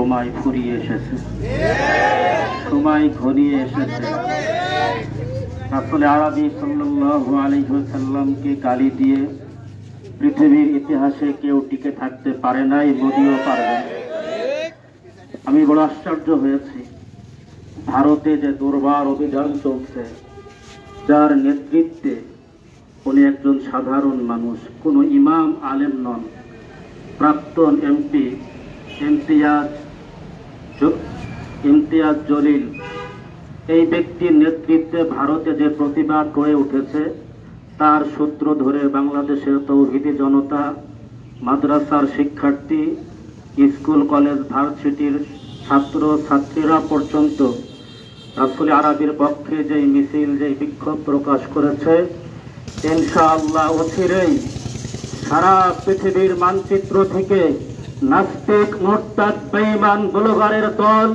সময় ফুরিয়ে এসেছে, সময় ঘনিয়ে এসেছে। রাসূল আরবি সাল্লাল্লাহু আলাইহি ওয়াসাল্লামকে গালি দিয়ে পৃথিবীর ইতিহাসে কেউ টিকে থাকতে পারে নাই, মোদিও পারবে না। আমি বড় আশ্চর্য হয়েছি, ভারতে যে দুর্বার অভিযান চলছে, যার নেতৃত্বে উনি একজন সাধারণ মানুষ, কোনো ইমাম আলেম নন, প্রাক্তন এমপি ইমতিয়াজ জলিল, এই ব্যক্তির নেতৃত্বে ভারতে যে প্রতিবাদ গড়ে উঠেছে, তার সূত্র ধরে বাংলাদেশের তৌহিদি জনতা, মাদ্রাসার শিক্ষার্থী, স্কুল কলেজ ভার্সিটির ছাত্র ছাত্রীরা পর্যন্ত রাসূল আরবির পক্ষে যে মিছিল, যে বিক্ষোভ প্রকাশ করেছে, ইনশাআল্লাহ অচিরেই সারা পৃথিবীর মানচিত্র থেকে নাস্তিক, মুরতাদ, বেঈমান, ব্লগারের দল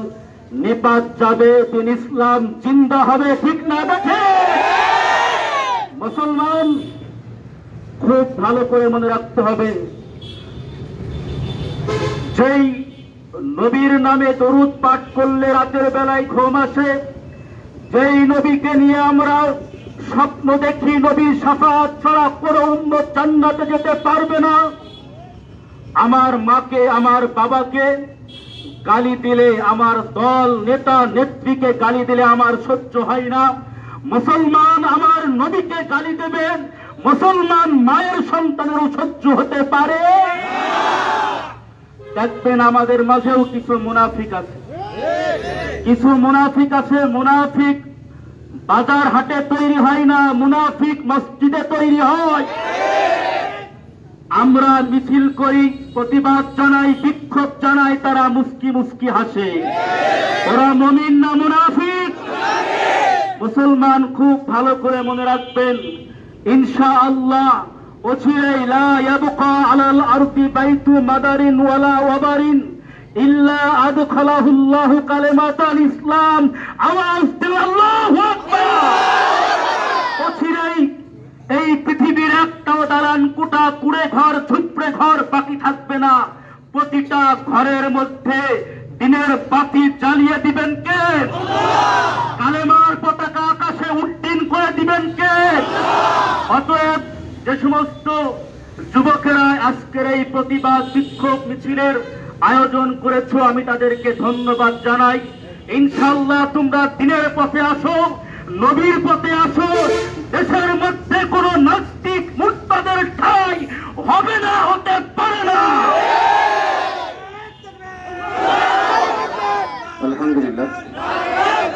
নিপাত যাবে, দিন ইসলাম জিন্দা হবে। ঠিক না দেখে মুসলমান, খুব ভালো করে মনে রাখতে হবে, যেই নবীর নামে দরুদ পাঠ করলে রাতের বেলায় ঘুম আসে, যেই নবীকে নিয়ে আমরা স্বপ্ন দেখি নবীর শাফাআত ছাড়া কোনো উম্মত জান্নাতে যেতে পারবে না, আমার মাকে, আমার বাবাকে গালি দিলে, আমার দল নেতা নেত্রীকে গালি দিলে আমার সহ্য হয় না। মুসলমান আমার নবীকে গালি দেবেন, মুসলমান মায়ের সন্তানেরও সহ্য হতে পারে? দেখবেন আমাদের মাঝেও কিছু মুনাফিক আছে, কিছু মুনাফিক আছে। মুনাফিক বাজার হাটে তৈরি হয় না, মুনাফিক মসজিদে তৈরি হয়। আমরা মিছিল করি, প্রতিবাদ জানাই, বিক্ষোভ জানাই, তারা মুস্কি মুস্কি হাসে। ওরা মুমিন না মুনাফিক? মুসলমান খুব ভালো করে মনে রাখবেন, ইনশাআল্লাহ অচিরেই লা ইয়াবকা আলাল আরদি বাইতু মাদারিন ওয়ালা ওয়াবারিন ইল্লা আদখালাহুল্লাহু কালিমাতাল ইসলাম। আওয়াজ দিন আল্লাহু আকবার। অচিরেই এই পৃথিবীর একটাও দালান কোঠা, কুড়ে ঘর, ঝুপড়ে ঘর বাকি থাকবে না। প্রতিটা ঘরের মধ্যে দিনের বাতি জ্বালিয়ে দিবেন কে? কালেমার পতাকা আকাশে উড্ডীন করে দিবেন কে? অতএব যে সমস্ত যুবকেরা আজকের এই প্রতিবাদ বিক্ষোভ মিছিলের আয়োজন করেছো, আমি তাদেরকে ধন্যবাদ জানাই। ইনশাআল্লাহ তোমরা দিনের পথে আসো, নবীর পথে আসো। দেশের মধ্যে কোন নাস্তিক মুরতাদের ঠাঁই হবে না, হতে পারে না। আলহামদুলিল্লাহ।